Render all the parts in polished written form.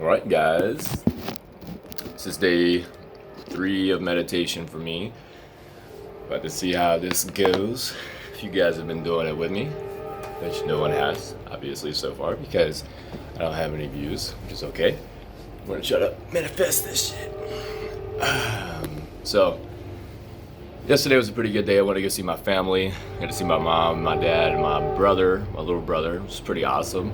Alright, guys. This is day 3 of meditation for me. About to see how this goes. If you guys have been doing it with me, which no one has, obviously, so far, because I don't have any views, which is okay. I'm gonna try to manifest this shit. So, yesterday was a pretty good day. I went to go see my family. I got to see my mom, my dad, and my brother, my little brother. It was pretty awesome.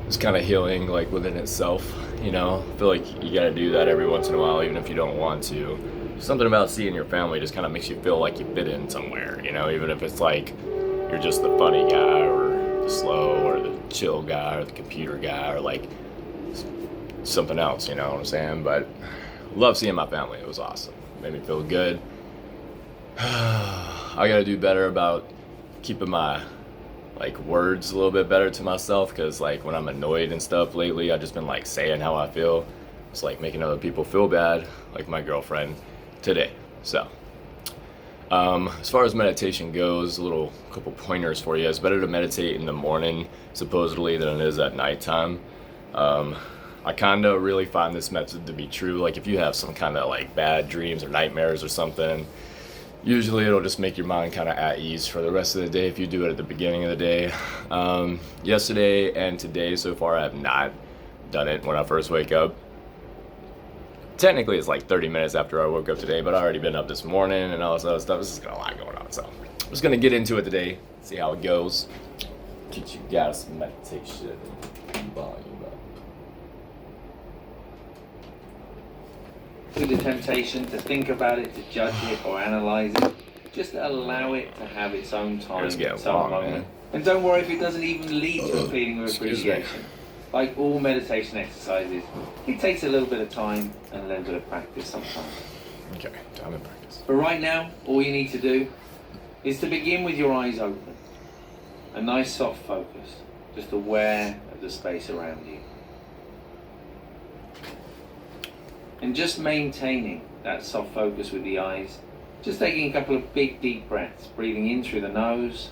It's kind of healing, like, within itself, you know? I feel like you gotta do that every once in a while, even if you don't want to. Something about seeing your family just kind of makes you feel like you fit in somewhere, you know? Even if it's like you're just the funny guy, or the slow, or the chill guy, or the computer guy, or like something else, you know what I'm saying? But love seeing my family. It was awesome. It made me feel good. I gotta do better about keeping my like words a little bit better to myself, because like when I'm annoyed and stuff lately, I've just been like saying how I feel. It's like making other people feel bad, like my girlfriend today. So as far as meditation goes, a little couple pointers for you. It's better to meditate in the morning supposedly than it is at nighttime. I kind of really find this method to be true. Like if you have some kind of like bad dreams or nightmares or something, usually it'll just make your mind kind of at ease for the rest of the day if you do it at the beginning of the day. Yesterday and today so far, I have not done it when I first wake up. Technically, it's like 30 minutes after I woke up today, but I've already been up this morning and all this other stuff. This has got a lot going on, so I'm just going to get into it today, see how it goes. Teach you guys some meditation and volume up. With the temptation to think about it, to judge it or analyze it, just allow it to have its own time, It's getting its own long, moment. man. And don't worry if it doesn't even lead to a feeling of Excuse me. appreciation. Like all meditation exercises, it takes a little bit of time and a little bit of practice sometimes. Okay, time and practice. But right now, all you need to do is to begin with your eyes open. A nice soft focus, just aware of the space around you. And just maintaining that soft focus with the eyes, just taking a couple of big deep breaths, breathing in through the nose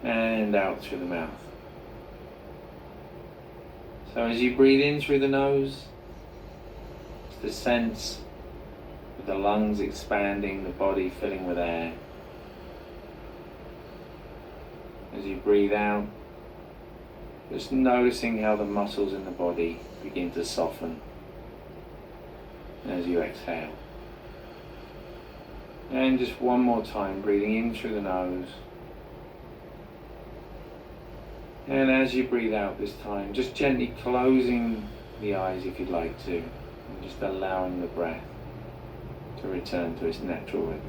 and out through the mouth. So as you breathe in through the nose, it's the sense of the lungs expanding, the body filling with air. As you breathe out, just noticing how the muscles in the body begin to soften as you exhale. And just one more time, breathing in through the nose. And as you breathe out this time, just gently closing the eyes if you'd like to, and just allowing the breath to return to its natural rhythm.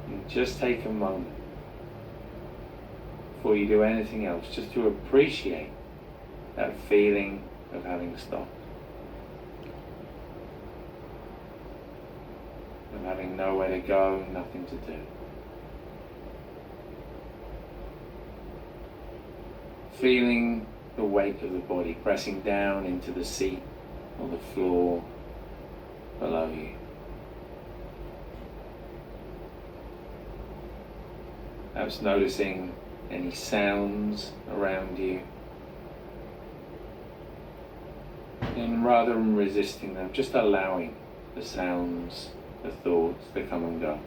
And just take a moment before you do anything else, just to appreciate that feeling of having stopped, of having nowhere to go, nothing to do. Feeling the weight of the body pressing down into the seat or the floor below you. Perhaps noticing any sounds around you. And rather than resisting them, just allowing the sounds, the thoughts to come and go.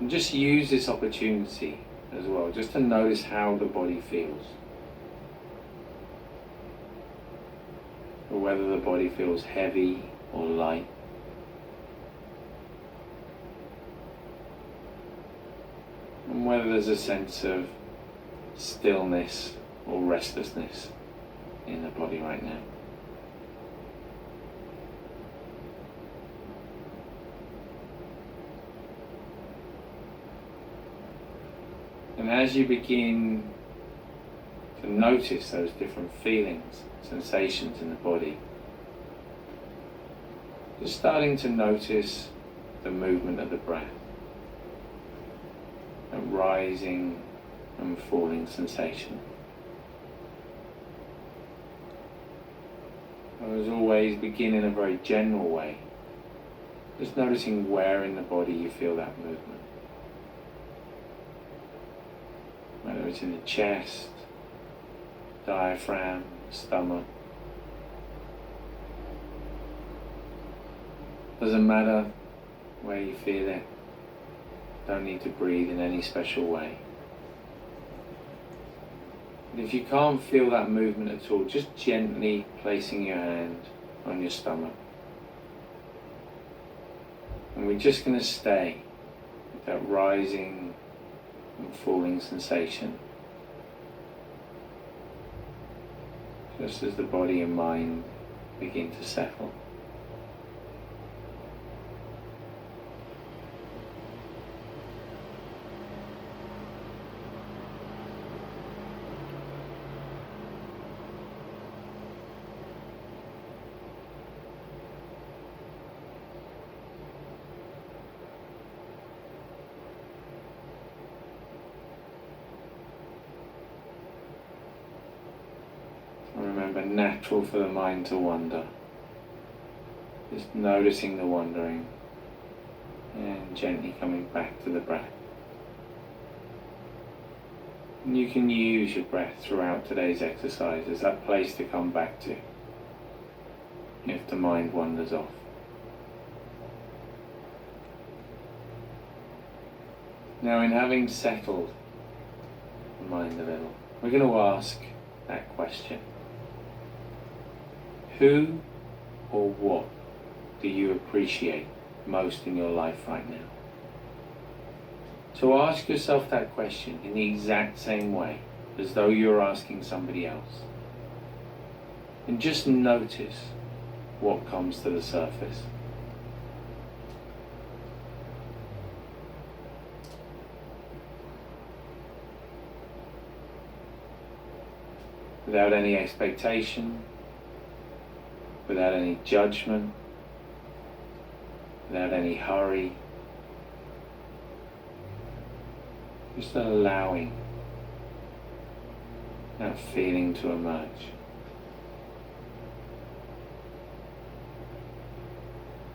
And just use this opportunity as well, just to notice how the body feels. Or whether the body feels heavy or light. And whether there's a sense of stillness or restlessness in the body right now. And as you begin to notice those different feelings, sensations in the body, just starting to notice the movement of the breath, a rising and falling sensation. As always, begin in a very general way, just noticing where in the body you feel that movement. whether it's in the chest, diaphragm, stomach. Doesn't matter where you feel it. Don't need to breathe in any special way. And if you can't feel that movement at all, just gently placing your hand on your stomach. And we're just going to stay with that rising and falling sensation, just as the body and mind begin to settle. Remember, natural for the mind to wander. Just noticing the wandering and gently coming back to the breath. And you can use your breath throughout today's exercise as that place to come back to if the mind wanders off. Now, in having settled the mind a little, we're going to ask that question. Who or what do you appreciate most in your life right now? So ask yourself that question in the exact same way as though you're asking somebody else. And just notice what comes to the surface. Without any expectation, without any judgment, without any hurry, just allowing that feeling to emerge.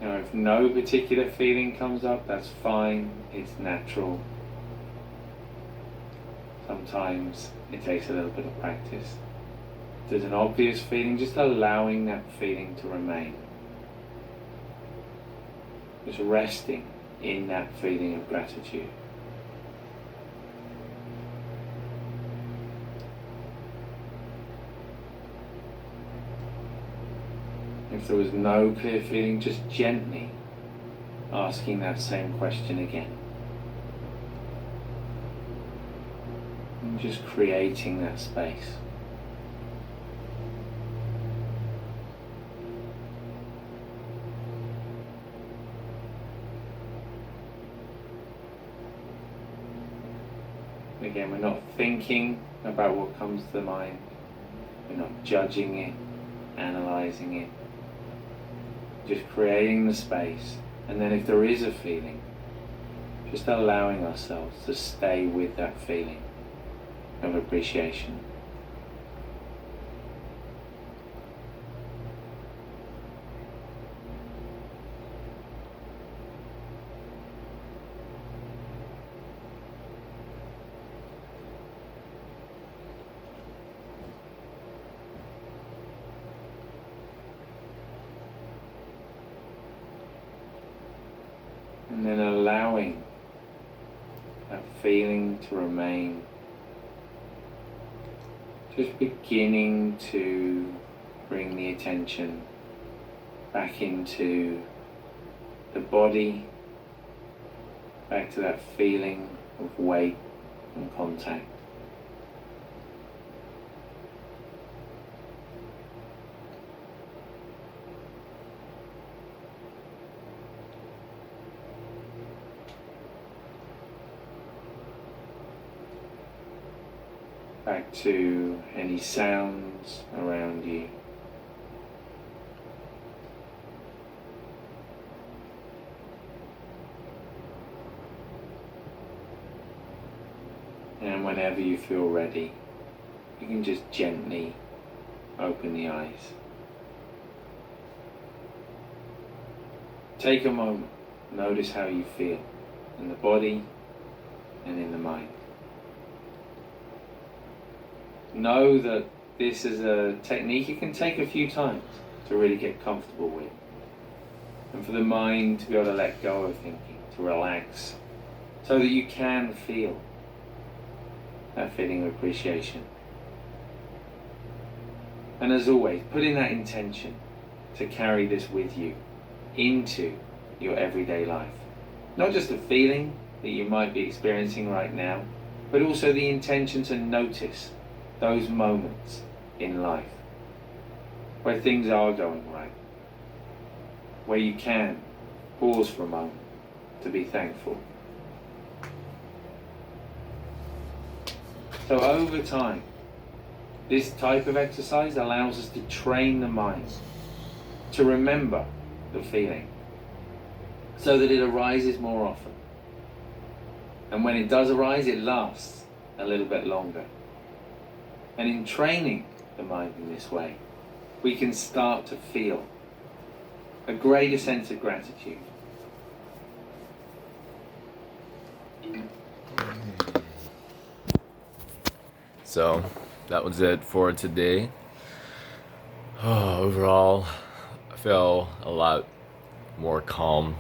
Now, if no particular feeling comes up, that's fine, it's natural. Sometimes it takes a little bit of practice. If there's an obvious feeling, just allowing that feeling to remain. Just resting in that feeling of gratitude. If there was no clear feeling, just gently asking that same question again. And just creating that space. Again, we're not thinking about what comes to the mind. We're not judging it, analysing it. Just creating the space. And then if there is a feeling, just allowing ourselves to stay with that feeling of appreciation. And then allowing that feeling to remain, just beginning to bring the attention back into the body, back to that feeling of weight and contact. Back to any sounds around you. And whenever you feel ready, you can just gently open the eyes. Take a moment, notice how you feel in the body and in the mind. know that this is a technique it can take a few times to really get comfortable with. And for the mind to be able to let go of thinking, to relax, so that you can feel that feeling of appreciation. And as always, put in that intention to carry this with you into your everyday life. Not just the feeling that you might be experiencing right now, but also the intention to notice those moments in life where things are going right, where you can pause for a moment to be thankful. So over time, this type of exercise allows us to train the mind to remember the feeling so that it arises more often. And when it does arise, it lasts a little bit longer. And in training the mind in this way, we can start to feel a greater sense of gratitude. So that was it for today. Overall, I feel a lot more calm,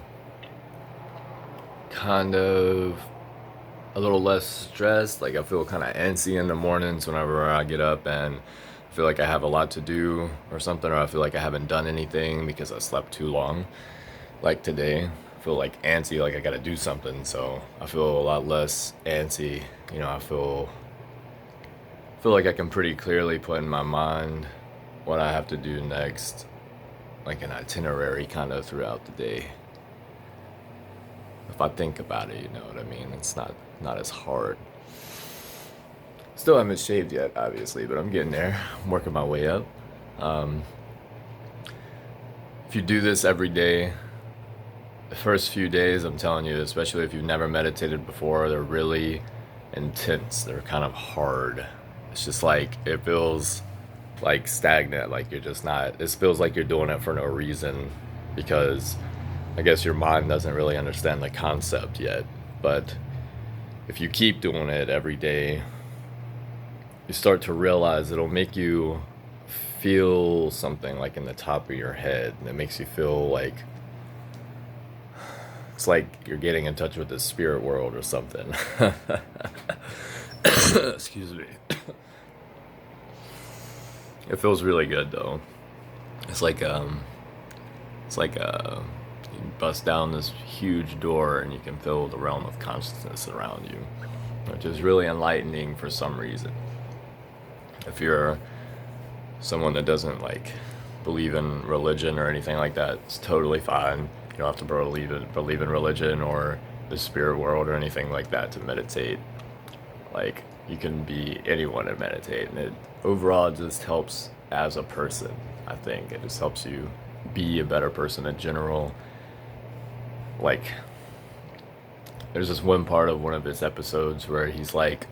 kind of a little less stressed. Like I feel kind of antsy in the mornings whenever I get up and I feel like I have a lot to do or something, or I feel like I haven't done anything because I slept too long. Like today, I feel like antsy, like I gotta do something. So I feel a lot less antsy. You know, I feel like I can pretty clearly put in my mind what I have to do next, like an itinerary kind of throughout the day. If I think about it, you know what I mean? It's not as hard. Still haven't shaved yet, obviously, but I'm getting there. I'm working my way up. If you do this every day, the first few days, I'm telling you, especially if you've never meditated before, they're really intense. They're kind of hard. It's just like, it feels like stagnant, like you're just not, it feels like you're doing it for no reason because I guess your mind doesn't really understand the concept yet. But if you keep doing it every day, you start to realize it'll make you feel something like in the top of your head. And it makes you feel like it's like you're getting in touch with the spirit world or something. Excuse me. It feels really good though. It's like you bust down this huge door and you can feel the realm of consciousness around you, which is really enlightening for some reason. If you're someone that doesn't like believe in religion or anything like that, it's totally fine. You don't have to believe in religion or the spirit world or anything like that to meditate. Like, you can be anyone to meditate, and it overall just helps as a person. I think it just helps you be a better person in general. Like, there's this one part of one of his episodes where he's like,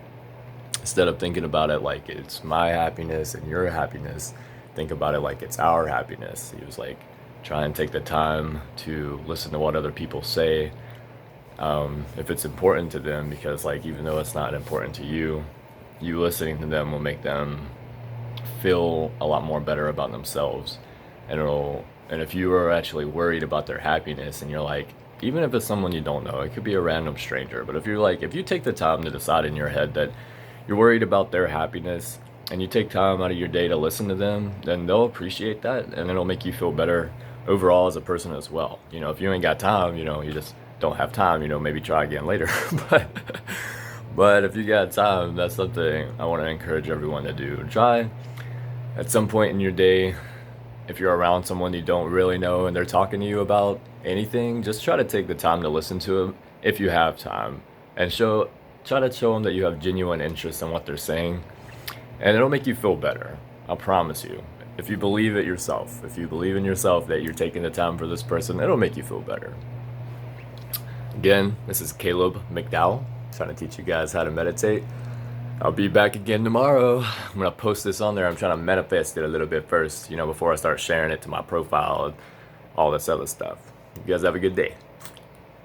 instead of thinking about it like it's my happiness and your happiness, think about it like it's our happiness. He was like, try and take the time to listen to what other people say, if it's important to them, because like, even though it's not important to you, you listening to them will make them feel a lot more better about themselves. And if you are actually worried about their happiness and you're like, even if it's someone you don't know, it could be a random stranger, but if you take the time to decide in your head that you're worried about their happiness and you take time out of your day to listen to them, then they'll appreciate that and it'll make you feel better overall as a person as well. You know, if you ain't got time, you know, you just don't have time, you know, maybe try again later. But if you got time, that's something I want to encourage everyone to do. Try at some point in your day, if you're around someone you don't really know and they're talking to you about anything, just try to take the time to listen to them if you have time, and try to show them that you have genuine interest in what they're saying, and it'll make you feel better. I promise you. If you believe it yourself, if you believe in yourself that you're taking the time for this person, it'll make you feel better. Again, this is Caleb McDowell, trying to teach you guys how to meditate. I'll be back again tomorrow. I'm going to post this on there. I'm trying to manifest it a little bit first, you know, before I start sharing it to my profile and all this other stuff. You guys have a good day.